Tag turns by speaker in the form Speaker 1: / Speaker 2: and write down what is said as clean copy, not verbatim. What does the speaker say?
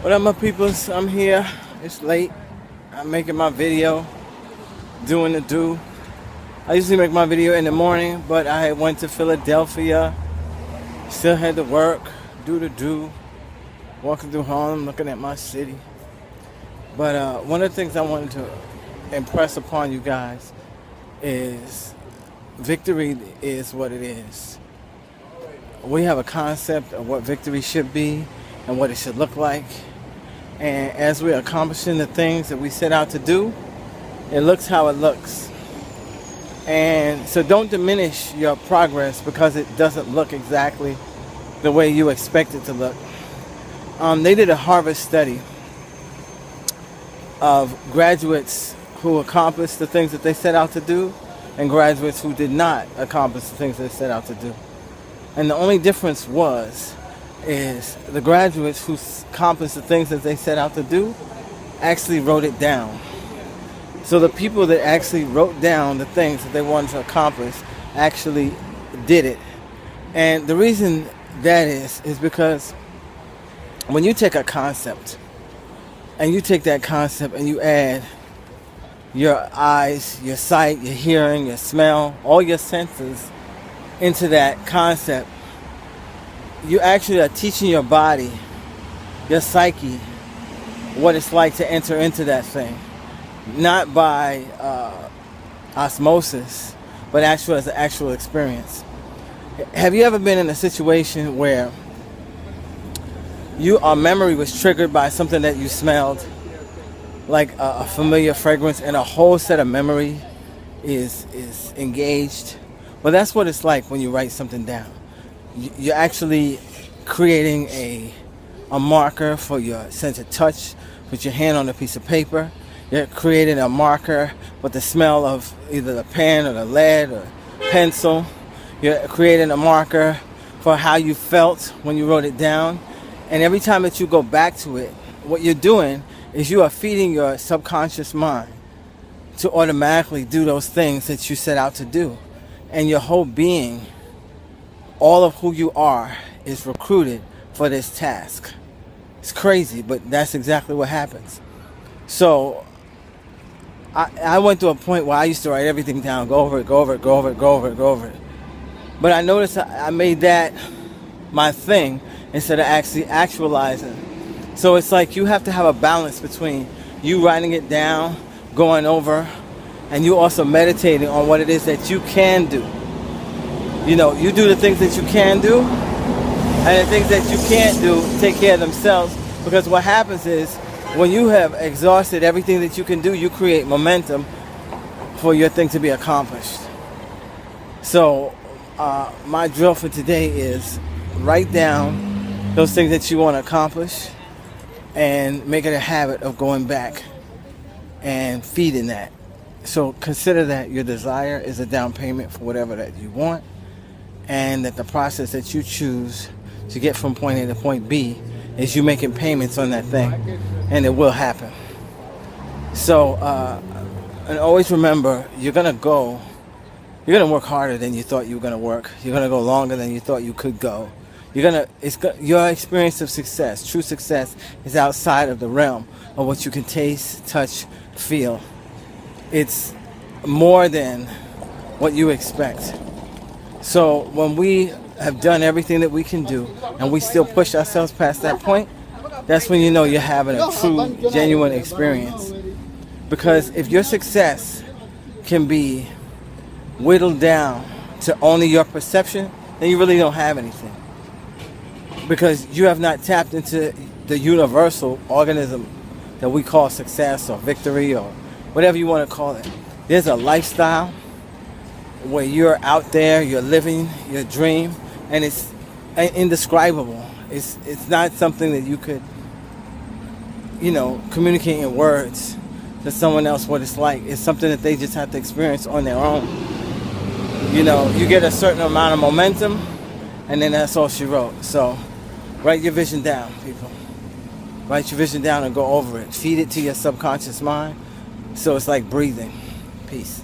Speaker 1: What up, my peoples? I'm here. It's late. I'm making my video, doing the do. I usually make my video in the morning, but I went to Philadelphia. Still had to work, do the do. Walking through Harlem, looking at my city. But one of the things I wanted to impress upon you guys is victory is what it is. We have a concept of what victory should be and what it should look like. And as we're accomplishing the things that we set out to do, it looks how it looks. And so don't diminish your progress because it doesn't look exactly the way you expect it to look. They did a Harvard study of graduates who accomplished the things that they set out to do and graduates who did not accomplish the things they set out to do. And the only difference is the graduates who accomplished the things that they set out to do actually wrote it down. So the people that actually wrote down the things that they wanted to accomplish actually did it. And the reason that is because when you take a concept and you take that concept and you add your eyes, your sight, your hearing, your smell, all your senses into that concept, you actually are teaching your body, your psyche, what it's like to enter into that thing. Not by osmosis, but as an actual experience. Have you ever been in a situation where your memory was triggered by something that you smelled, like a familiar fragrance, and a whole set of memory is engaged? Well, that's what it's like when you write something down. You're actually creating a marker for your sense of touch. Put your hand on a piece of paper. You're creating a marker with the smell of either the pen or the lead or pencil. You're creating a marker for how you felt when you wrote it down. And every time that you go back to it, what you're doing is you are feeding your subconscious mind to automatically do those things that you set out to do. And your whole being, all of who you are, is recruited for this task. It's crazy, but that's exactly what happens. So I went to a point where I used to write everything down, go over it. But I noticed I made that my thing instead of actually actualizing. So it's like you have to have a balance between you writing it down, going over, and you also meditating on what it is that you can do. You know, you do the things that you can do, and the things that you can't do take care of themselves. Because what happens is, when you have exhausted everything that you can do, you create momentum for your thing to be accomplished. So, my drill for today is write down those things that you want to accomplish and make it a habit of going back and feeding that. So consider that your desire is a down payment for whatever that you want, and that the process that you choose to get from point A to point B is you making payments on that thing, and it will happen. So, and always remember, you're gonna work harder than you thought you were gonna work. You're gonna go longer than you thought you could go. Your experience of success, true success, is outside of the realm of what you can taste, touch, feel. It's more than what you expect. So when we have done everything that we can do and we still push ourselves past that point, that's when you know you're having a true, genuine experience. Because if your success can be whittled down to only your perception, then you really don't have anything. Because you have not tapped into the universal organism that we call success or victory or whatever you want to call it. There's a lifestyle where you're out there, you're living your dream, and it's indescribable. It's not something that you could, communicate in words to someone else what it's like. It's something that they just have to experience on their own. You get a certain amount of momentum, and then that's all she wrote. So write your vision down, people. Write your vision down and go over it. Feed it to your subconscious mind. So it's like breathing. Peace.